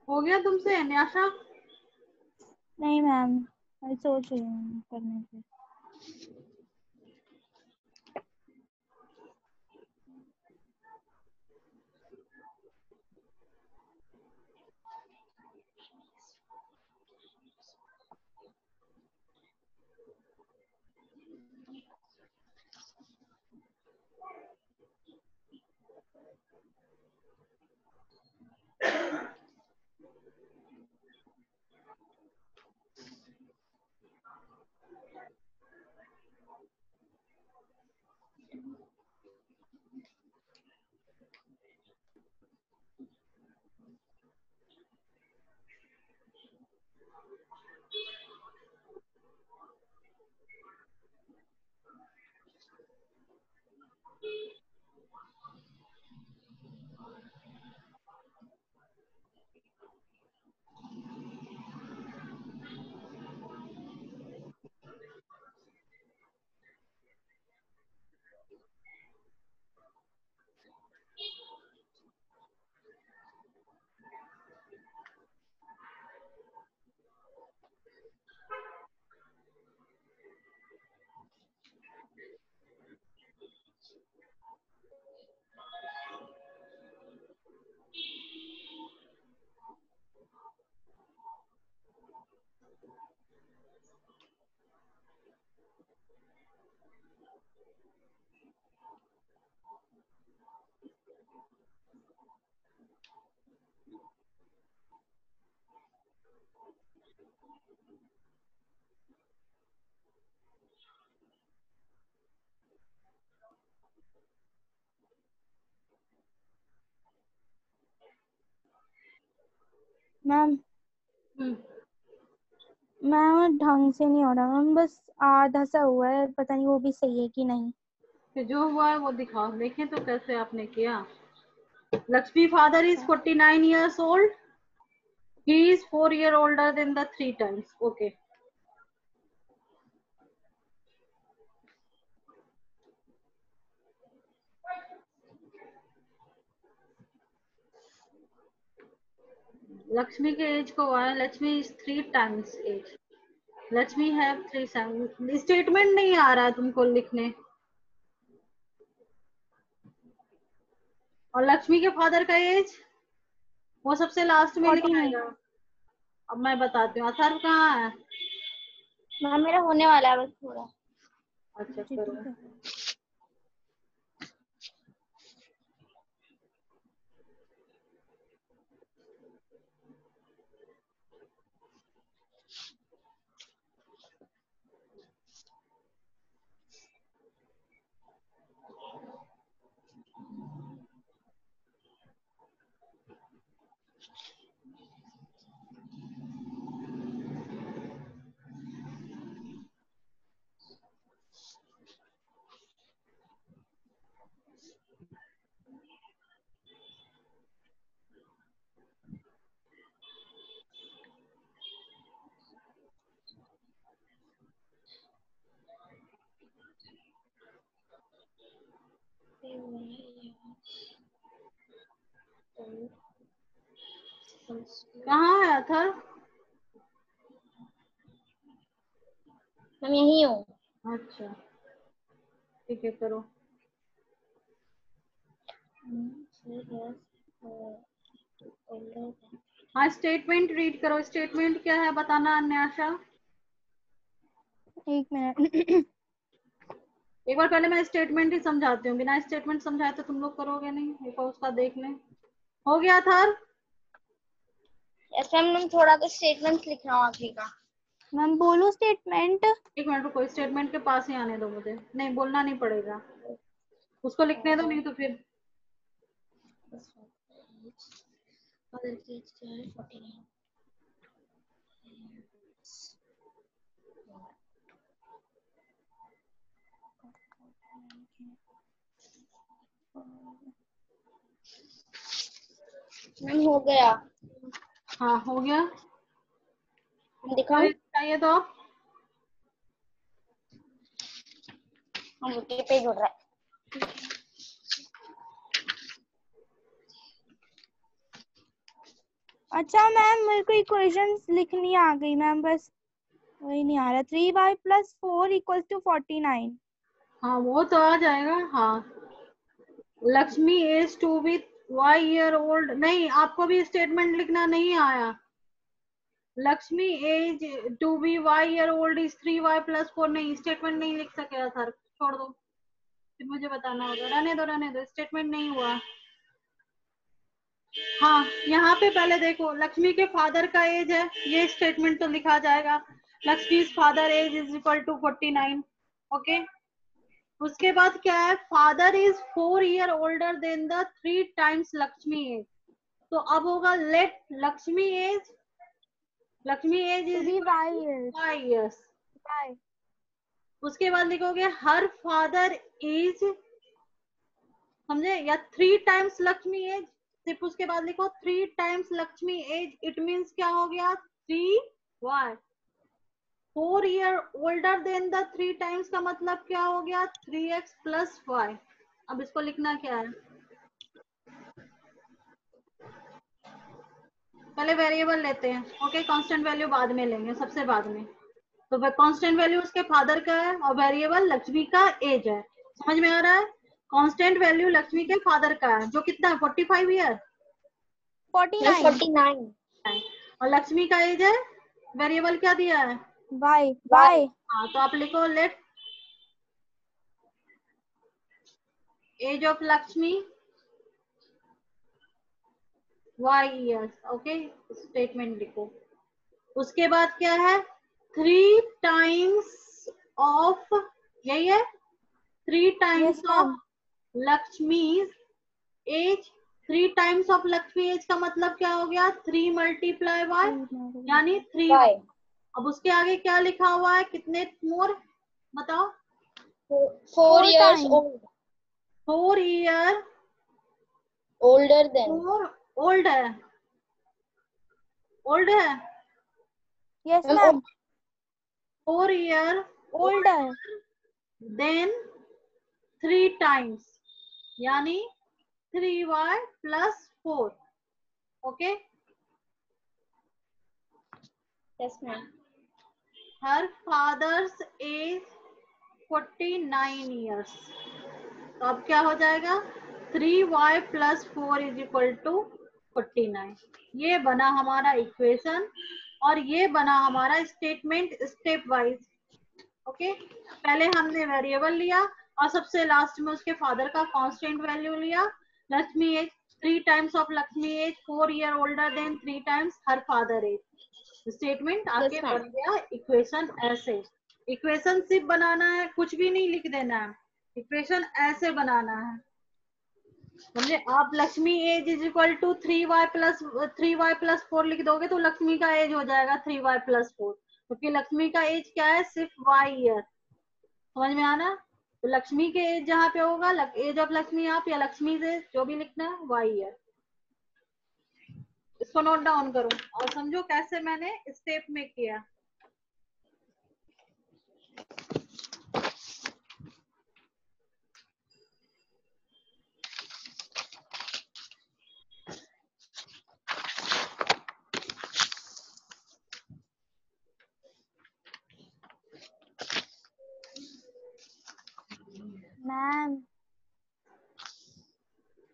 हो गया तुमसे न्याशा? नहीं मैम, मैं सोच रही हूँ करने से। मैम हम्म, मैम ढंग से नहीं हो रहा मैम, बस आधा सा हुआ है, पता नहीं वो भी सही है कि नहीं। फिर जो हुआ है वो दिखाओ, देखें तो कैसे आपने किया। Lakshmi father is 49 years old. He is 4 years older than the three times. Okay. Lakshmi के एज को है, Lakshmi is 3 times age. Lakshmi have 3 times. Statement नहीं आ रहा है तुमको लिखने। और लक्ष्मी के फादर का एज वो सबसे लास्ट में 49। लिखाएगा। अब मैं बताती हूँ, अथर्व कहाँ है? मैम मेरा होने वाला है बस थोड़ा। अच्छा जी करो। ठीक है। कहाँ है अथर्व? मैम यही हूँ। अच्छा ठीक है करो। हाँ स्टेटमेंट रीड करो। स्टेटमेंट क्या है बताना अन्याशा। एक मिनट। एक बार पहले मैं स्टेटमेंट ही समझाती हूँ, बिना स्टेटमेंट समझाए तो तुम लोग करोगे नहीं। एक बार उसका देख लें। हो गया अथर्व? ऐसा मैम थोड़ा तो स्टेटमेंट लिख रहा हूँ आखिरी का। मैम बोलो स्टेटमेंट। एक मिनट रुको, स्टेटमेंट के पास ही आने दो मुझे। नहीं बोलना नहीं पड़ेगा, उसको लिखने दो, नहीं तो फिर। मैम हो गया। हाँ हो गया। दिखाऊं? चाहिए तो आप। हम ये पेज उड़ रहा है। अच्छा मैम मेरे को इक्वेशंस लिखनी आ गई मैम, बस वही नहीं आ रहा। 3y+4 = 49। हाँ वो तो आ जाएगा। हाँ, Lakshmi is to be y year old, नहीं आपको भी स्टेटमेंट लिखना नहीं आया। Lakshmi age to be y year old is 3y+4, नहीं स्टेटमेंट नहीं लिख सके सर, छोड़ दो, फिर मुझे बताना होगा। रहने दो, स्टेटमेंट नहीं हुआ। हाँ, यहाँ पे पहले देखो लक्ष्मी के फादर का एज है, ये स्टेटमेंट तो लिखा जाएगा। Lakshmi father age is equal to 49। Okay, उसके बाद क्या है, father is 4 year older than the 3 times Lakshmi age. तो अब होगा let Lakshmi age To is be equal y to years. 5 years. Y. उसके बाद लिखोगे हर फादर इज, समझे, या 3 टाइम्स लक्ष्मी एज। सिर्फ उसके बाद लिखो 3 times Lakshmi age, it means क्या हो गया, 3y। 4 year older than the 3 times का मतलब क्या हो गया, 3x+y। अब इसको लिखना क्या है, पहले वेरिएबल लेते हैं। ओके, कांस्टेंट वैल्यू बाद में लेंगे, सबसे बाद में। तो कांस्टेंट वैल्यू उसके फादर का है और वेरिएबल लक्ष्मी का एज है। समझ में आ रहा है, कांस्टेंट वैल्यू लक्ष्मी के फादर का है जो कितना है, 45 ईयर 49. 49। और लक्ष्मी का एज है, वेरिएबल क्या दिया है, Y. Y. हाँ तो आप लिखो let age of Lakshmi y years. Okay, statement लिखो। उसके बाद क्या है, 3 टाइम्स ऑफ, यही है, 3 times Yes of ma'am. Lakshmi's age. 3 times of Lakshmi age का मतलब क्या हो गया, 3 × y, यानी 3y। अब उसके आगे क्या लिखा हुआ है, कितने मोर बताओ, 4 years times. old, 4 year older than। More old है, ओल्ड है, Yes ma'am ma'am. 4 year Older. Than 3 times, यानी 3y+4। Okay, yes ma'am. Her father's age 49 years. तो अब क्या हो जाएगा, 3y+4 = 49। ये बना हमारा इक्वेशन और ये बना हमारा स्टेटमेंट स्टेप वाइज। ओके, पहले हमने वेरिएबल लिया और सबसे लास्ट में उसके फादर का कांस्टेंट वैल्यू लिया। Lakshmi age, 3 times of Lakshmi age, 4 year older than 3 times her father age. Statement आके Yes, ma'am. बन गया इक्वेशन। ऐसे इक्वेशन सिर्फ बनाना है, कुछ भी नहीं लिख देना है, इक्वेशन ऐसे बनाना है। समझे, आप Lakshmi age is equal to 3y+4 लिख दोगे तो लक्ष्मी का एज हो जाएगा 3y+4, क्योंकि लक्ष्मी का एज क्या है, सिर्फ y ईयर। समझ में आना, तो लक्ष्मी के एज जहाँ पे होगा, एज ऑफ लक्ष्मी आप या लक्ष्मी से जो भी लिखना है, y ईयर। इसको नोट डाउन करो और समझो कैसे मैंने स्टेप में किया। मैम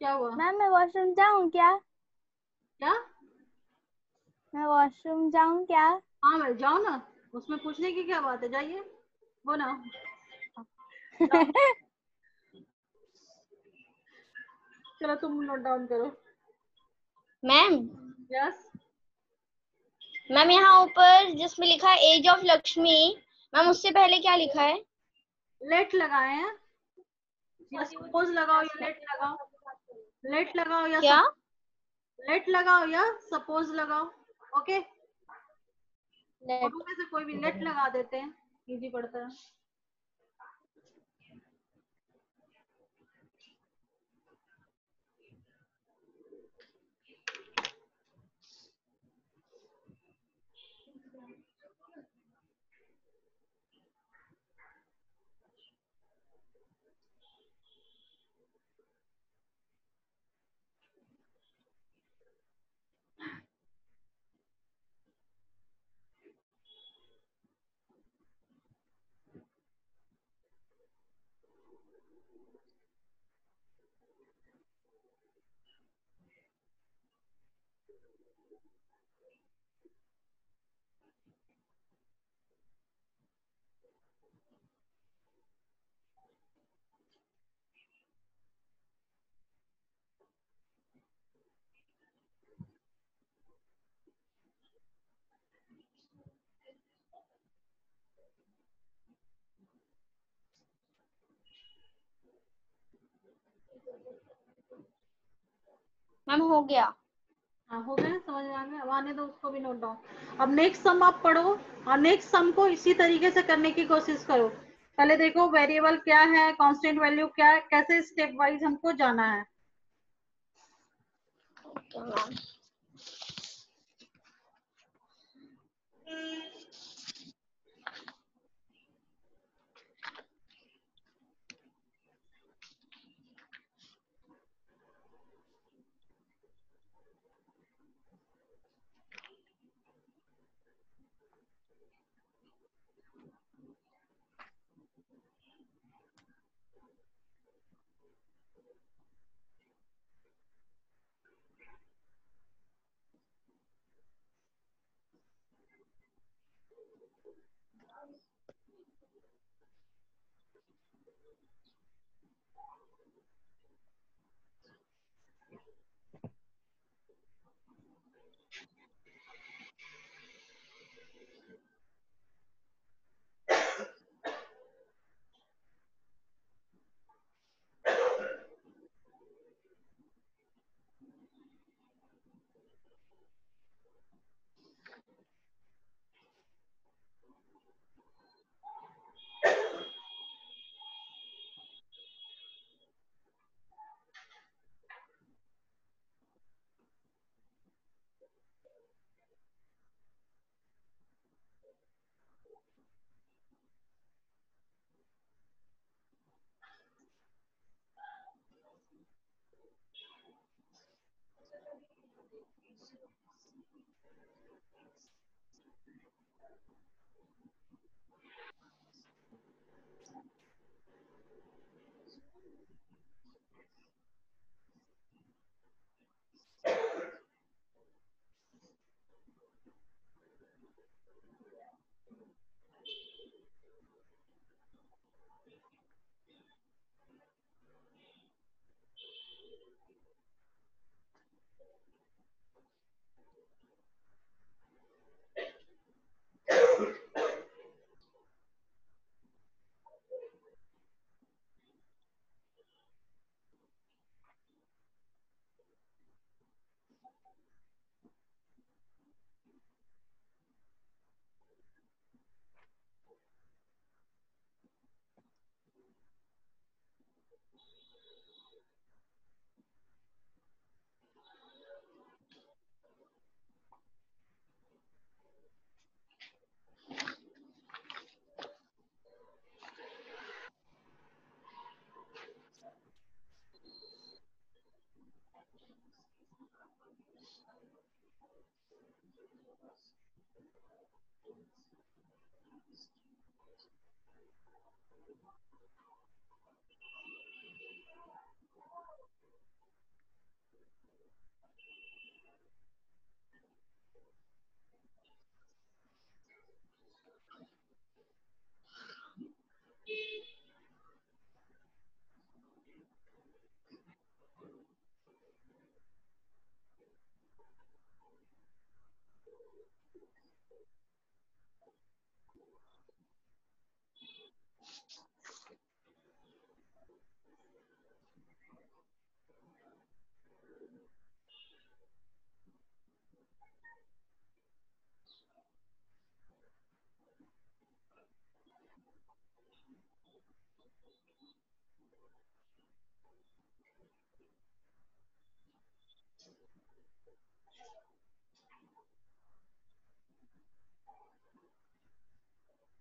क्या हुआ, मैम मैं वॉशरूम जाऊँ क्या? क्या, मैं वॉशरूम जाऊँ क्या? हाँ भाई जाओ ना, उसमें पूछने की क्या बात है, जाइए वो ना। चलो तुम नोट डाउन करो। मैम यस, मैम यहाँ ऊपर जिसमें लिखा है एज ऑफ लक्ष्मी, मैम उससे पहले क्या लिखा है? लेट लगाए हैं, या सपोज लगाओ या लेट लगाओ, लेट लगाओ या क्या? लेट लगाओ या सपोज लगाओ। Okay, let. दोनों में से कोई भी लेट लगा देते हैं, इजी पड़ता है। मैम हो गया। हाँ हो गया, समझ में आ गया। अब आने दो उसको भी नोट डाउन। अब नेक्स्ट सम आप पढ़ो और नेक्स्ट सम को इसी तरीके से करने की कोशिश करो। पहले देखो वेरिएबल क्या है, कांस्टेंट वैल्यू क्या है, कैसे स्टेप वाइज हमको जाना है। Okay ma'am.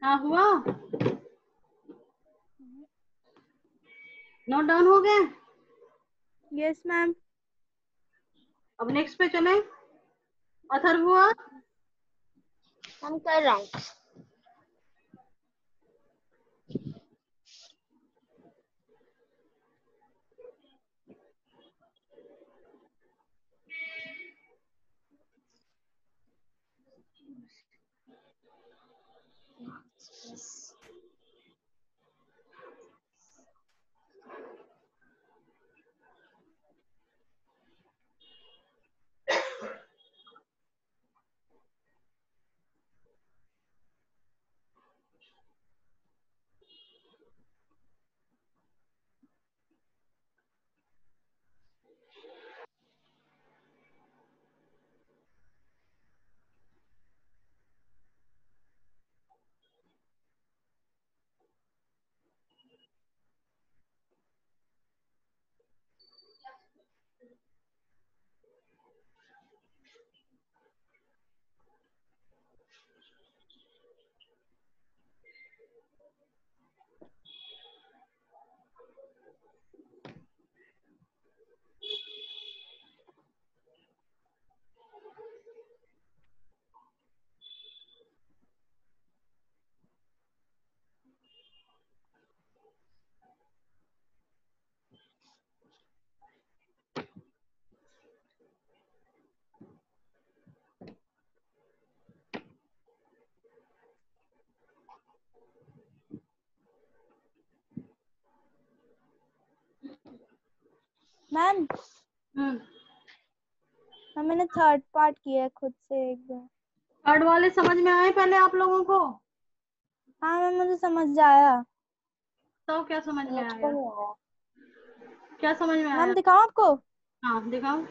हाँ हुआ, नोट डाउन हो गया। Yes ma'am. अब नेक्स्ट पे चले। अथर्व हुआ। हम कर रहा हूँ। मैम मैंने थर्ड पार्ट किया है खुद से एक बार। थर्ड वाले समझ में आए पहले आप लोगों को? हाँ मैम मुझे समझ आया। तो क्या समझ में मुझको आया? नहीं आया। क्या समझ में आया? मैम दिखाऊं आपको? हाँ दिखाओ।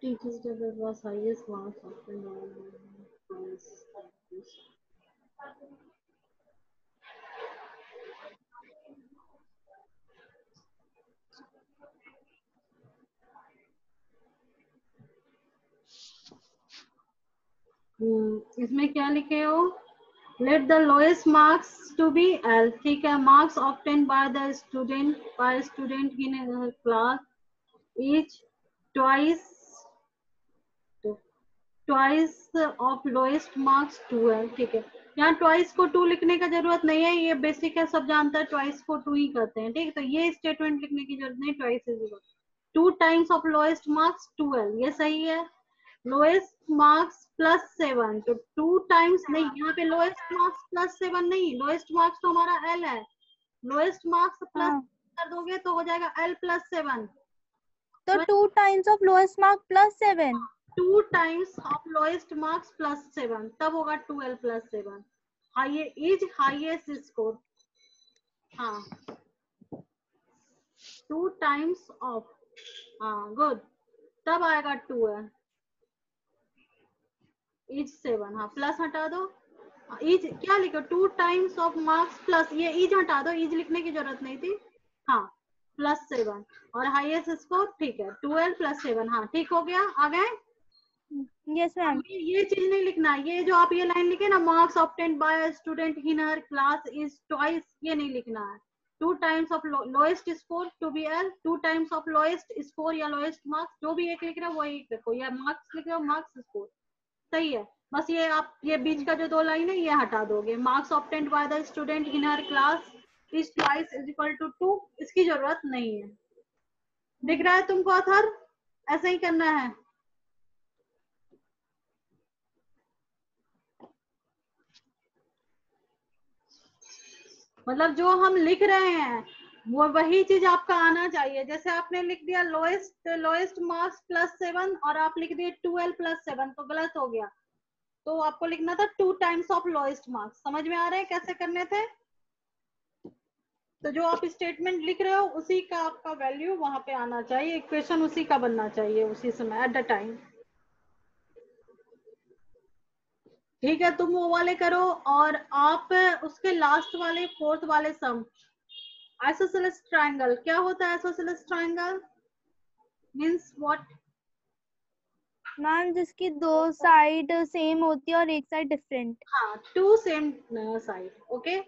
Teachers that was highest marks often इसमें क्या लिखे हो? Let the lowest marks to be L. ठीक है, marks obtained by student in a class each twice of lowest marks 2 है। ठीक है, यहाँ ट्वाइस को 2 लिखने का जरूरत नहीं है, ये बेसिक है, सब जानता है ट्वाइस को 2 ही करते हैं। ठीक है, तो ये स्टेटमेंट लिखने की जरूरत नहीं, twice is equal 2 times of lowest marks 12, ये सही है। लोएस्ट मार्क्स प्लस 7, तो 2 टाइम्स नहीं, यहाँ पे लोएस्ट मार्क्स प्लस 7 नहीं, लोएस्ट मार्क्स तो हमारा एल है, लोएस्ट मार्क्स प्लस कर दोगे तो हो जाएगा एल प्लस 7। तो 2 times of lowest mark plus 7। 2 times of lowest marks plus 7, तब होगा 12 प्लस 7। Is highest score. हाँ 2 टाइम्स ऑफ, हाँ गुड, तब आएगा 2 है। इज 7, हाँ प्लस हटा दो, इज क्या लिखो, 2 टाइम्स ऑफ मार्क्स प्लस, ये इज हटा दो, इज लिखने की जरूरत नहीं थी। हाँ प्लस 7 और हाईएस्ट स्कोर, ठीक है 12 प्लस 7, हाँ ठीक हो गया। आ गए? Yes ma'am. ये चीज नहीं लिखना, ये जो आप ये लाइन लिखे ना, marks obtained by student in her class is twice, ये नहीं लिखना है। 2 times of lowest score to be L, 2 times of lowest score या लोएस्ट मार्क्स, जो भी एक लिख रहे हो वही लिखो, या मार्क्स लिख रहे हो मार्क्स स्कोर, सही है। बस ये आप ये बीच का जो 2 लाइन है ये हटा दोगे, marks obtained by the student in her class is twice is equal to 2, इसकी जरूरत नहीं है। दिख रहा है तुमको अथर? ऐसे ही करना है। मतलब जो हम लिख रहे हैं वो वही चीज आपका आना चाहिए। जैसे आपने लिख दिया लोएस्ट मार्क्स प्लस 7 और आप लिख दिए 12 प्लस 7, तो गलत हो गया। तो आपको लिखना था 2 टाइम्स ऑफ लोएस्ट मार्क्स। समझ में आ रहा है कैसे करने थे? तो जो आप स्टेटमेंट लिख रहे हो उसी का आपका वैल्यू वहां पे आना चाहिए, इक्वेशन उसी का बनना चाहिए उसी समय एट द टाइम। ठीक है, तुम वो वाले करो और आप उसके लास्ट वाले 4th वाले सम, आइसोसेलेस ट्रायंगल। क्या होता है isosceles triangle? Means what? Ma'am जिसकी 2 साइड सेम होती है और एक साइड डिफरेंट। हाँ 2 सेम साइड, ओके।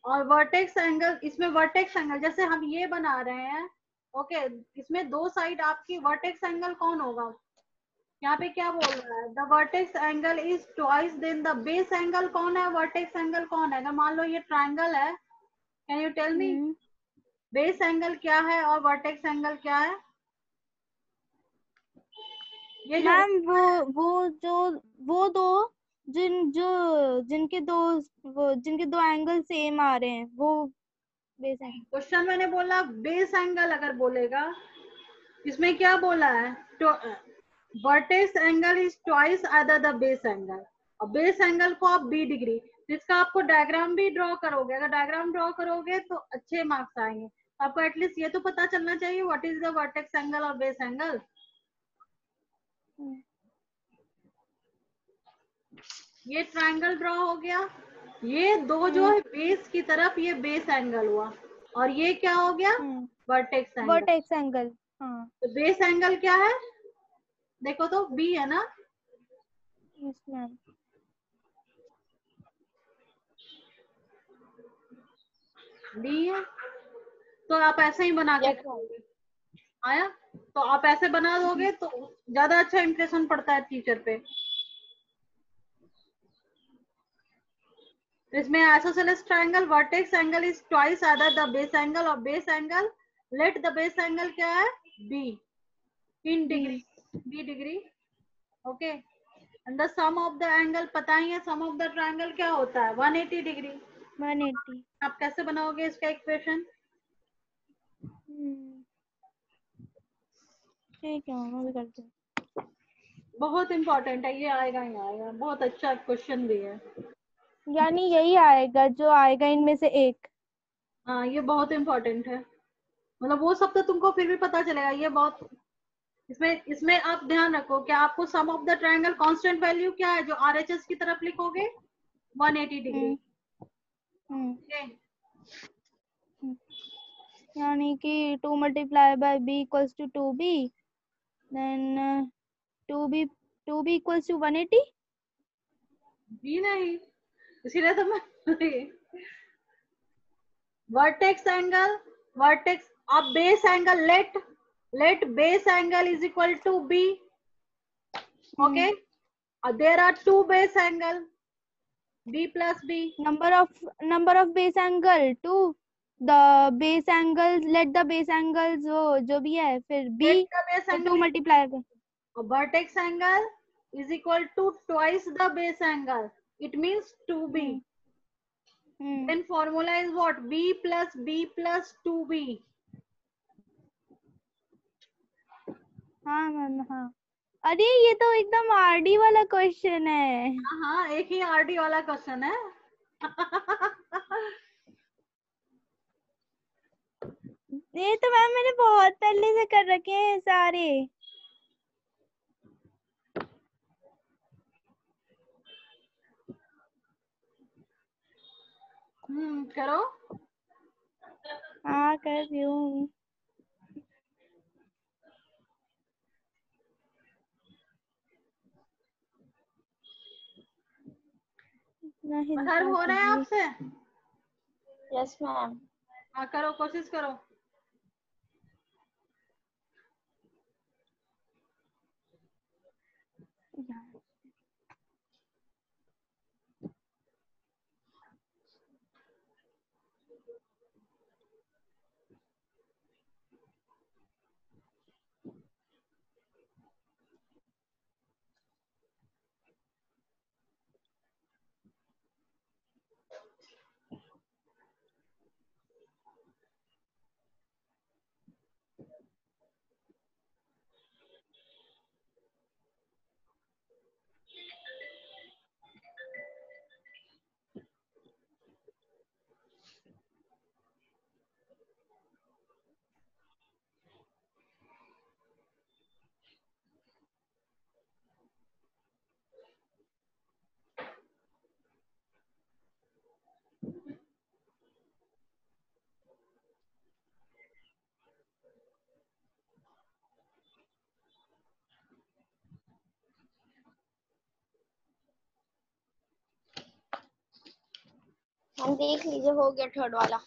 और वर्टेक्स एंगल, इसमें वर्टेक्स एंगल जैसे हम ये बना रहे हैं, ओके, इसमें 2 साइड आपकी, वर्टेक्स एंगल कौन होगा? यहाँ पे क्या बोल रहा है? The vertex angle is twice then the base angle. कौन है वर्टेक्स एंगल? कौन है? अगर मान लो ये ट्रायंगल है, can you tell me base angle क्या है और वर्टेक्स एंगल क्या है? ये जो मैम वो दो जिनके दो एंगल सेम आ रहे हैं वो बेस है। क्वेश्चन मैंने बोला बेस एंगल अगर बोलेगा, इसमें क्या बोला है? Vertex angle is twice other the base angle, और बेस एंगल को आप 20 डिग्री, जिसका आपको डायग्राम भी ड्रॉ करोगे, अगर डायग्राम ड्रॉ करोगे तो अच्छे मार्क्स आएंगे। आपको एटलीस्ट ये तो पता चलना चाहिए what is the vertex angle और बेस एंगल। ये ट्रायंगल ड्रॉ हो गया, ये 2 जो है बेस की तरफ, ये बेस एंगल हुआ, और ये क्या हो गया? Vertex angle. Vertex angle. हाँ तो बेस एंगल क्या है? देखो तो बी है ना, यस मैम। बी है, तो आप ऐसे ही बना के Yes, ma'am. देखोगे। आया, तो आप ऐसे बना दोगे तो ज्यादा अच्छा इंप्रेशन पड़ता है टीचर पे। इसमें isosceles triangle vertex angle is twice आधा द बेस एंगल और base angle, let the base angle क्या है, B in degree, B degree. Okay, and the sum of the angle, पता ही है सम ऑफ द ट्रायंगल क्या होता है, 180 डिग्री। 180। आप कैसे बनाओगे इसका इक्वेशन? ठीक है मैम, अभी करते हैं। बहुत इंपॉर्टेंट है, ये आएगा ही आएगा, बहुत अच्छा क्वेश्चन भी है। यानी यही आएगा जो आएगा इनमें से एक। हाँ, ये बहुत इंपॉर्टेंट है, मतलब वो सब तो तुमको फिर भी पता चलेगा, ये बहुत, इसमें इसमें आप ध्यान रखो कि आपको sum of the triangle constant value क्या है जो आरएचएस की तरफ लिखोगे, 180 डिग्री। ओके, यानी कि 2 multiply by b equals to 2b, then 2b equals to 180। B नहीं, इसीलिए तो मैं वर्टेक्स एंगल, वर्टेक्स, आप base angle, let base angle is equal to B. Okay, there are two base angle, b plus b, number of base angle 2, the base angles, let the base angles जो भी है, फिर b let the base तो 2 angle, multiply कर। vertex angle is equal to twice the base angle, it means 2b. Then formula is what, b plus 2b. हाँ ma'am, हाँ। अरे ये तो एकदम आरडी वाला क्वेश्चन है। हाँ, एक ही आरडी वाला क्वेश्चन है। ये तो मैम मैंने बहुत पहले से कर रखे हैं सारे। करो। हाँ कर रही हूँ। नहीं हर हो रहे हैं आपसे? Yes, ma'am. हाँ, करो, कोशिश करो। हम देख लीजिए, हो गया थर्ड वाला।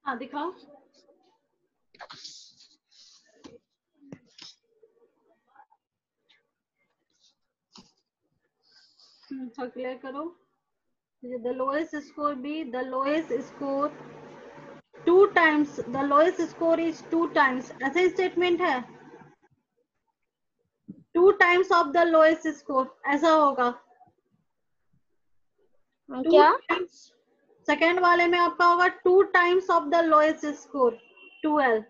हाँ, दिखाओ। क्लियर करो। The lowest score be the lowest score 2 times, the lowest score is 2 times, ऐसे स्टेटमेंट है, 2 times of the lowest score, ऐसा होगा। 2 क्या? times, सेकेंड वाले में आपका होगा 2 times of the lowest score, 12।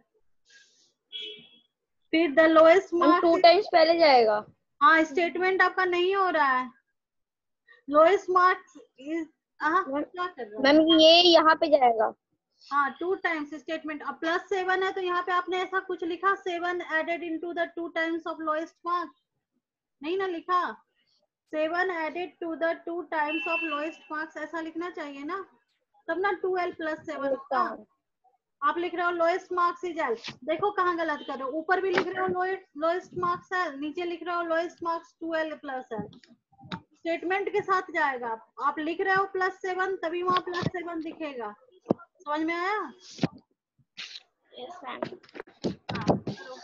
फिर the lowest हम mark, 2 टाइम्स पहले जाएगा। हाँ, स्टेटमेंट आपका नहीं हो रहा है। लोएस्ट मार्क्स इज, क्या कर रहा है? मैम ये यहाँ पे जाएगा। हाँ, 2 टाइम्स स्टेटमेंट, अब +7 है तो यहाँ पे आपने ऐसा कुछ लिखा, 7 added into the 2 times of lowest marks, नहीं ना लिखा, 7 added to the 2 times of lowest marks, ऐसा लिखना चाहिए ना, तब ना 12 + 7 होगा। आप लिख रहे हो लोएस्ट मार्क्स इज एल, देखो कहाँ गलत कर रहे हो, ऊपर भी लिख रहे हो लोएस्ट मार्क्स एल, नीचे लिख रहे हो lowest marks 2L plus L, statement के साथ जाएगा। आप लिख रहे हो +7 तभी वहां +7 दिखेगा। समझ में आया? Yes ma'am. हाँ चलो।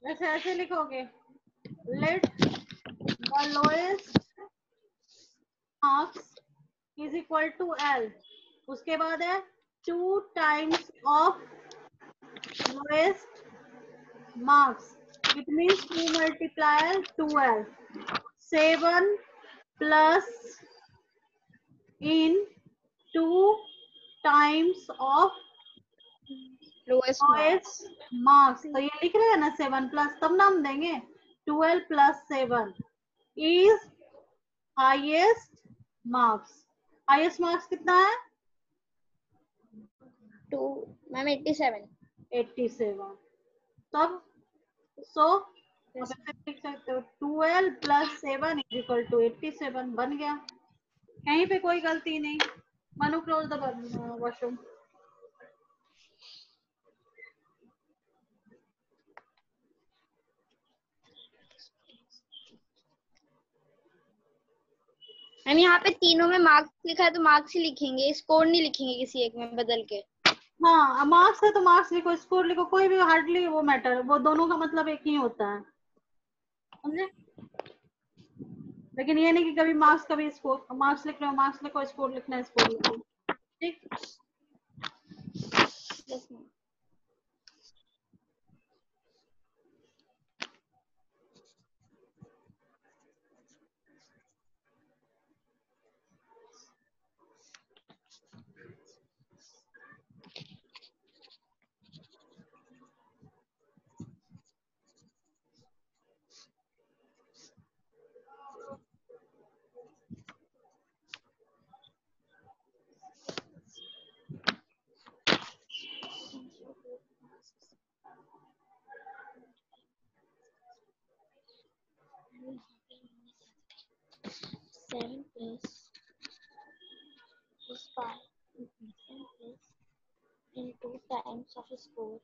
वैसे ऐसे लिखोगे, let the lowest marks is equal to L, उसके बाद है 2 times of lowest marks, it means 2 multiplier 2L, 7 plus in 2 times of lowest lowest marks, तो ये लिख रहे हैं ना 7 प्लस, तब ना हम देंगे 12 plus 7 is highest marks। highest marks कितना है? 2 मैम 87। 87। तब सो लिख सकते हो 12 plus 7 is equal to 87, बन गया। कहीं पे कोई गलती नहीं। Manu close the washroom. Ma'am यहाँ पे तीनों में मार्क्स लिखा है तो मार्क्स ही लिखेंगे, स्कोर नहीं लिखेंगे किसी एक में बदल के। हाँ मार्क्स है तो मार्क्स लिखो, स्कोर लिखो, कोई भी हार्डली वो मैटर, वो दोनों का मतलब एक ही होता है, समझे? लेकिन ये नहीं कि कभी मार्क्स कभी स्कोर, मार्क्स लिख रहे हो मार्क्स लिखो, स्कोर लिखना है स्कोर लिखो, ठीक? Yes ma'am. Seven plus is 5 plus in 2 times of a score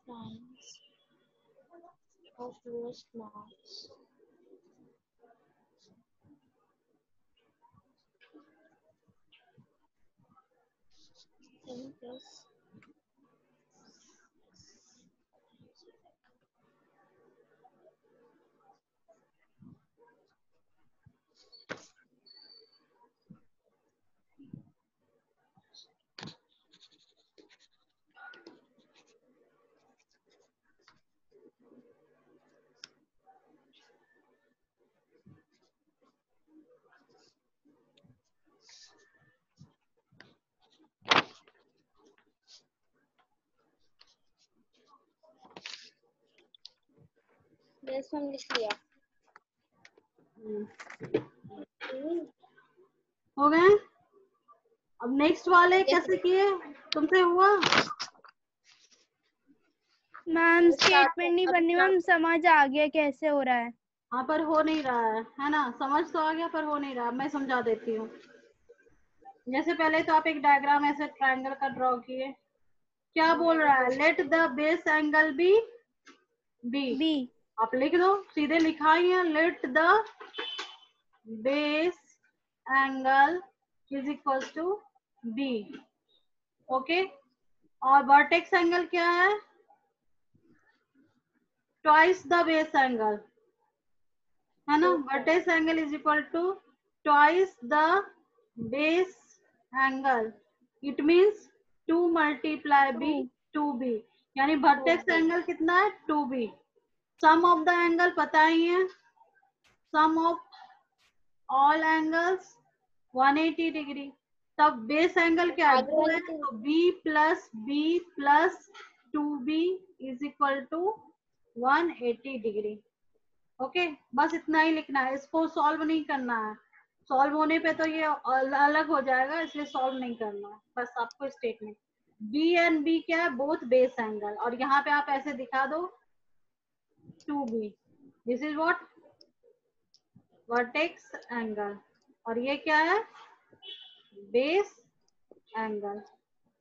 times of lowest marks. 7 plus yes ma'am लिख लिया। हो गए? अब नेक्स्ट वाले कैसे किए, तुमसे हुआ? मैम स्टेटमेंट नहीं बननी मैम, समझ आ गया कैसे हो रहा है। हाँ पर हो नहीं रहा है ना, समझ तो आ गया पर हो नहीं रहा। मैं समझा देती हूँ। जैसे पहले तो आप एक डायग्राम ऐसे ट्रायंगल का ड्रॉ किए, क्या बोल रहा है? Let the base angle B B, आप लिख दो, सीधे लिखा ही है, let the base angle is equal to B, okay. और वर्टेक्स एंगल क्या है? ट्वाइस द बेस एंगल, है ना? Vertex angle is equal to twice the base angle, it means 2 multiply B 2b, यानी वर्टेक्स एंगल कितना है? 2b। Some of the angle पता ही है, sum of all angles 180 degree. तब बेस एंगल क्या है? 2 है, तो b plus b plus 2b is equal to 180 degree. Okay, बस इतना ही लिखना है, इसको सॉल्व नहीं करना है। सॉल्व होने पे तो ये अलग हो जाएगा, इसलिए सॉल्व नहीं करना है, बस आपको स्टेटमेंट बी एंड बी क्या है, बोथ बेस एंगल, और यहाँ पे आप ऐसे दिखा दो 2b, this is what, vertex angle, और ये क्या है, base angle.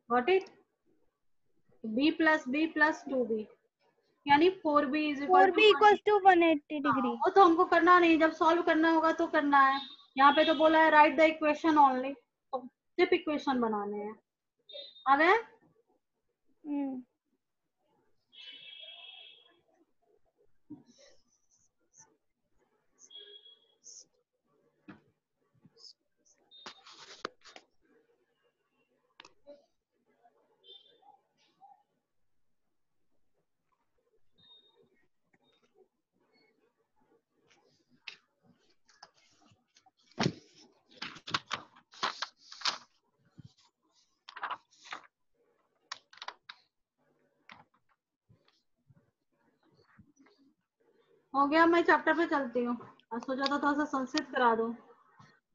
Got it? b plus 2b यानी 4b is equal 4b to equals to 180 degree. वो तो हमको करना नहीं, जब सॉल्व करना होगा तो करना है। यहाँ पे तो बोला है राइट द इक्वेशन ओनली, तो सिर्फ इक्वेशन बनाने हैं। आ गए? हो गया, मैं चैप्टर पे चलती हूँ। आज सोचा था थोड़ा सा संस्कृत करा दूं,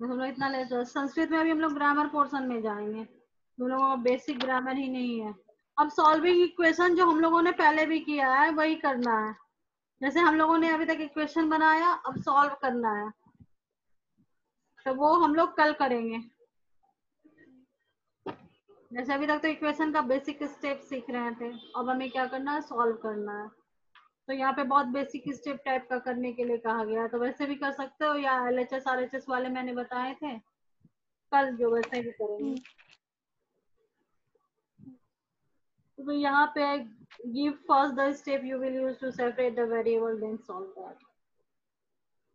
हम लोग इतना ले संस्कृत में अभी हम लोग ग्रामर पोर्शन में जाएंगे, हम लोगों का बेसिक ग्रामर ही नहीं है। अब सॉल्विंग इक्वेशन जो हम लोगों ने पहले भी किया है वही करना है, जैसे हम लोगों ने अभी तक इक्वेशन बनाया, अब सॉल्व करना है, तो वो हम लोग कल करेंगे। जैसे अभी तक तो इक्वेशन का बेसिक स्टेप सीख रहे थे, अब हमें क्या करना है, सॉल्व करना है। तो यहाँ पे बहुत बेसिक स्टेप टाइप का करने के लिए कहा गया, तो वैसे भी कर सकते हो, या LHS RHS वाले मैंने बताए थे कल, जो वैसे भी करेंगे। तो यहाँ पे give first the step you will use to separate the variable then solve that.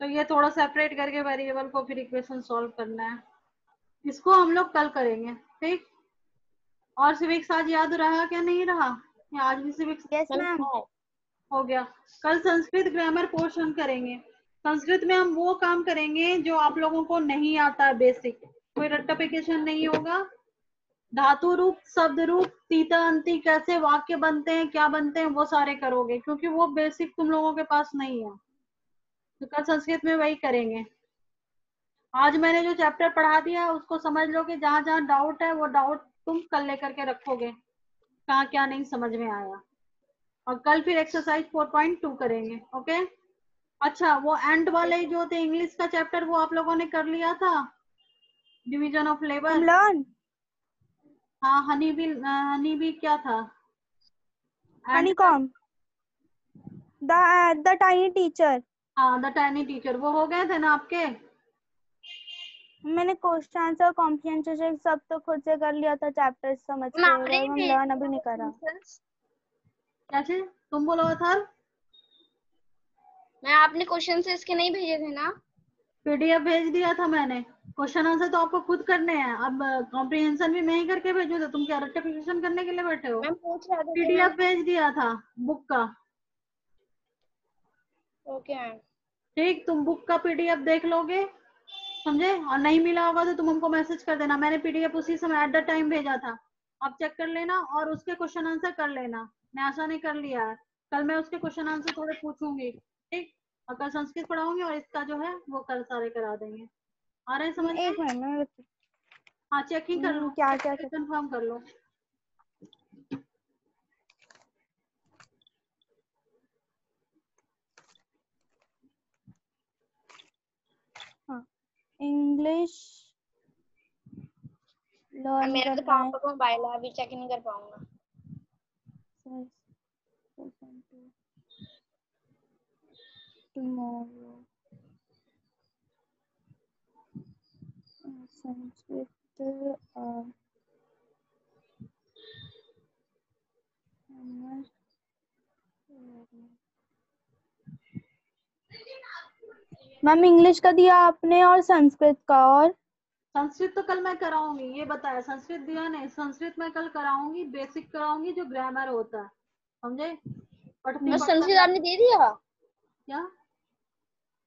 तो ये थोड़ा सेपरेट करके वेरिएबल को फिर इक्वेशन सॉल्व करना है, इसको हम लोग कल करेंगे, ठीक? और सिविक्स आज याद रहा क्या, नहीं रहा? या आज भी सिविक्स? Yes ma'am. हो गया। कल संस्कृत ग्रामर पोर्शन करेंगे। संस्कृत में हम वो काम करेंगे जो आप लोगों को नहीं आता है, बेसिक, कोई रट्टाफिकेशन नहीं होगा। धातु रूप, शब्द रूप, तीता अंति, कैसे वाक्य बनते हैं, क्या बनते हैं, वो सारे करोगे, क्योंकि वो बेसिक तुम लोगों के पास नहीं है। तो कल संस्कृत में वही करेंगे। आज मैंने जो चैप्टर पढ़ा दिया उसको समझ लो कि जहां जहां डाउट है वो डाउट तुम कल लेकर के रखोगे, कहाँ क्या नहीं समझ में आया। और कल फिर एक्सरसाइज 4.2 करेंगे। ओके? अच्छा, वो एंड वाले जो थे इंग्लिश का चैप्टर, वो आप लोगों ने कर लिया था, डिवीजन ऑफ लेबर। Learn. हाँ, हनी बी क्या था? Honeycomb. The tiny teacher. हाँ, द टाइनी टीचर, वो हो गए थे ना आपके? मैंने क्वेश्चन आंसर कॉम्प्रिहेंशन सब तो खुद से कर लिया था, चैप्टर समझ के, हम लर्न अभी नहीं करा। कैसे? तुम बोलो था? मैं आपने क्वेश्चन से इसके नहीं भेजे थे ना? PDF भेज दिया था मैंने, क्वेश्चन आंसर तो आपको खुद करने हैं। अब कॉम्प्रिहेंशन भी मैं ही करके भेजू, तो तुम क्या रेक्टिफिकेशन करने के लिए बैठे हो? मैं पूछ रहा था। PDF भेज दिया था बुक का। Okay ma'am. ठीक, तुम बुक का PDF देख लोगे, समझे? और नहीं मिला होगा तो तुम हमको मैसेज कर देना, मैंने PDF उसी समय एट द टाइम भेजा था, आप चेक कर लेना और उसके क्वेश्चन आंसर कर लेना। मैं ऐसा नहीं कर लिया है, कल मैं उसके क्वेश्चन आंसर थोड़े पूछूंगी, ठीक? और कल संस्कृत पढ़ाऊंगी, और इसका जो है वो कल सारे करा देंगे। आ रहे हैं समझ में? एक मिनट, हाँ, चेकिंग कर लो, क्या कंफर्म कर लो। इंग्लिश लर्न मेरे तो कर रहे हैं। पापा को मोबाइल है, अभी चेक नहीं कर पाऊंगा। Tomorrow. संस्कृत मैम इंग्लिश का दिया आपने और संस्कृत का, और संस्कृत तो कल मैं कराऊंगी, ये बताया, संस्कृत दिया नहीं, संस्कृत मैं कल कराऊंगी, बेसिक कराऊंगी, जो ग्रामर होता है, समझे? पढ़ती मैं संस्कृत आपने दे दिया क्या?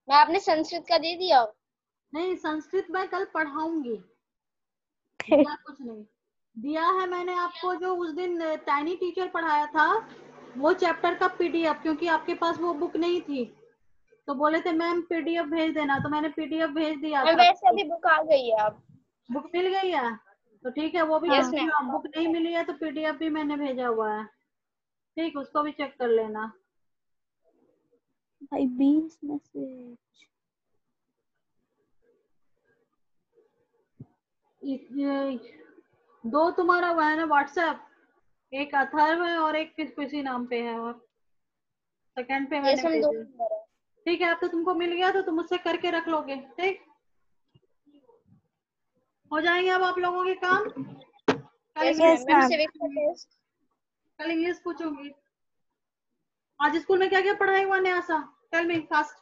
मैं आपने संस्कृत का दे दिया। नहीं, संस्कृत मैं कल पढ़ाऊंगी, दिया कुछ नहीं। दिया है मैंने आपको, जो उस दिन टाइनी टीचर पढ़ाया था वो चैप्टर का पीडीएफ, क्योंकि आपके पास वो बुक नहीं थी तो बोले थे मैम पीडीएफ भेज देना, तो मैंने पीडीएफ भेज दिया मैम था वैसे आपको। अभी बुक आ गई है अब। बुक मिल गई है तो ठीक है, वो भी यस भेज मैम। दिया। बुक नहीं मिली है तो पीडीएफ भी मैंने भेजा हुआ है, ठीक, उसको भी चेक कर लेना। भाई 20 मैसेज। दो तुम्हारा वो है ना व्हाट्सएप, एक अथर्व है और एक किसी नाम पे है, और सेकंड पे मैंने यस मैम, 2 भेजा। नंबर है। ठीक है, अब तो तुमको मिल गया तो तुम मुझसे करके रख लोगे, ठीक, हो जाएंगे अब आप लोगों के काम। कल yes English ma'am. Yes ma'am ma'am. Civics का टेस्ट। कल इंग्लिश पूछूंगी। आज स्कूल में क्या क्या पढ़ाई हुआ नया सा, टेल मी फास्ट।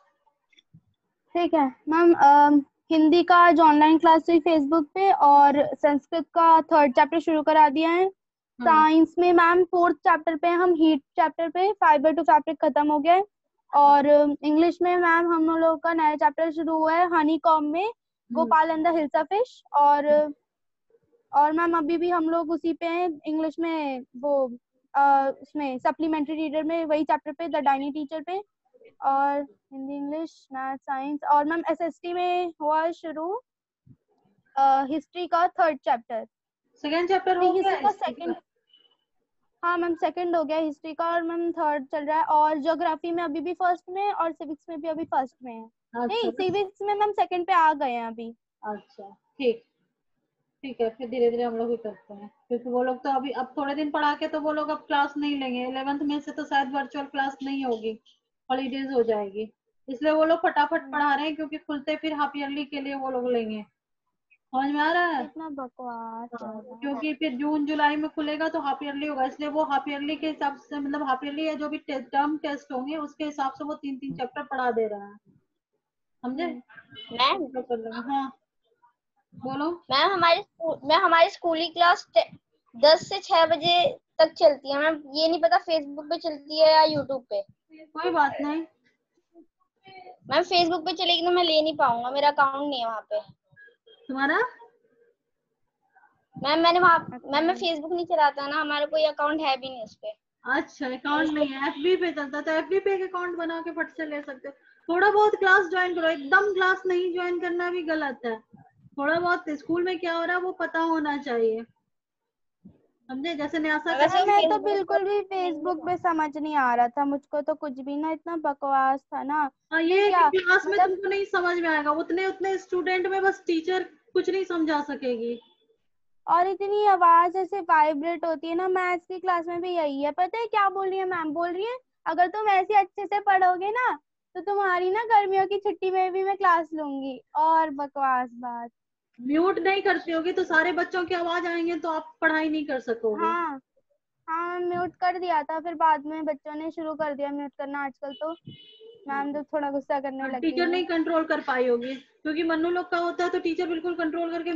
ठीक है मैम, हिंदी का आज ऑनलाइन क्लास हुई फेसबुक पे, और संस्कृत का 3rd चैप्टर शुरू करा दिया है। साइंस में मैम 4th चैप्टर पे हम हीट चैप्टर पे फाइबर टू फैब्रिक खत्म हो गया है। और इंग्लिश में मैम हम लोगों का नया चैप्टर शुरू हुआ है हनी कॉम में, Gopal and the hilsa fish. और मैम अभी भी हम लोग उसी पे हैं इंग्लिश में, वो उसमें सप्लीमेंट्री रीडर में वही चैप्टर पे, द डाइनी टीचर पे। और हिंदी, इंग्लिश, मैथ, साइंस, और मैम एसएसटी में हुआ शुरू हिस्ट्री का 3rd चैप्टर। सेकंड चैप्टर हो नहीं, गया हिस्ट्री का हिस्ट्री का? 2nd। हाँ मैम 2nd हो गया हिस्ट्री का, और मैम 3rd चल रहा है। और ज्योग्राफी में अभी भी 1st में है, और सिविक्स में भी अभी 1st में है। अच्छा नहीं, सिविक्स में मैम 2nd पे आ गए हैं अभी। अच्छा, ठीक, ठीक है, फिर धीरे धीरे हम लोग भी करते हैं, क्योंकि वो लोग तो अभी अब थोड़े दिन पढ़ा के तो वो लोग अब क्लास नहीं लेंगे। 11th में से तो शायद वर्चुअल क्लास नहीं होगी, हॉलीडेज हो जाएगी, इसलिए वो लोग फटाफट पढ़ा रहे हैं, क्योंकि खुलते फिर हाफ ईयरली के लिए वो लोग लेंगे। समझ में आ रहा है? इतना बकवास हाँ, वाला। क्योंकि फिर जून जुलाई में खुलेगा तो हाफ ईयरली होगा, इसलिए वो हाफ ईयरली के हिसाब से, मतलब हाफ ईयरली या जो भी टर्म टेस्ट होंगे उसके हिसाब से वो 3-3 चैप्टर पढ़ा दे रहा है, समझे? मैम तो कर लेंगे। हाँ बोलो। मैम हमारी स्कूली क्लास 10 से 6 बजे तक चलती है मैम। ये नहीं पता फेसबुक पे चलती है या यूट्यूब पे। कोई बात नहीं। मैम फेसबुक पे चलेगी तो मैं ले नहीं पाऊंगा, मेरा अकाउंट नहीं है वहाँ पे। तुम्हारा? मैम मैं फेसबुक नहीं चलाता ना, हमारा कोई अकाउंट है भी नहीं उस पे। अच्छा, अकाउंट नहीं है, एफबी पे चलता है, तो एफबी पे एक अकाउंट बना के फट से ले सकते हो। थोड़ा बहुत क्लास ज्वाइन करो, एकदम क्लास नहीं ज्वाइन करना भी गलत है। थोड़ा बहुत स्कूल में क्या हो रहा है वो पता होना चाहिए, समझे? जैसे न्यासा वैसे मैम वो चलेगी मैं तो तो फेसबुक बिल्कुल भी पे फेसबुक पे समझ नहीं आ रहा था मुझको, तो कुछ भी ना, इतना बकवास था ना। हाँ, फिर ये है कि क्या क्लास में मतलब, तुमको नहीं समझ में आएगा, उतने उतने स्टूडेंट में बस टीचर कुछ नहीं समझा सकेगी। और इतनी आवाज ऐसे वाइब्रेट होती है ना, मैथ्स की क्लास में भी यही है। पता है क्या बोल रही है मैम? बोल रही है अगर तुम ऐसे अच्छे से पढ़ोगे ना तो तुम्हारी ना गर्मियों की छुट्टी में भी मैं क्लास लूंगी। और बकवास बात। म्यूट नहीं करती होगी तो सारे बच्चों की आवाज आएंगे तो आप पढ़ाई नहीं कर सकोगे। हाँ हाँ, म्यूट कर दिया था, फिर बाद में बच्चों ने शुरू कर दिया म्यूट करना आजकल, तो मैम तो थोड़ा गुस्सा करने लग गई टीचर है। नहीं कंट्रोल कर पाई होगी, क्योंकि मन्नू लोग का होता है तो टीचर बिल्कुल कंट्रोल करके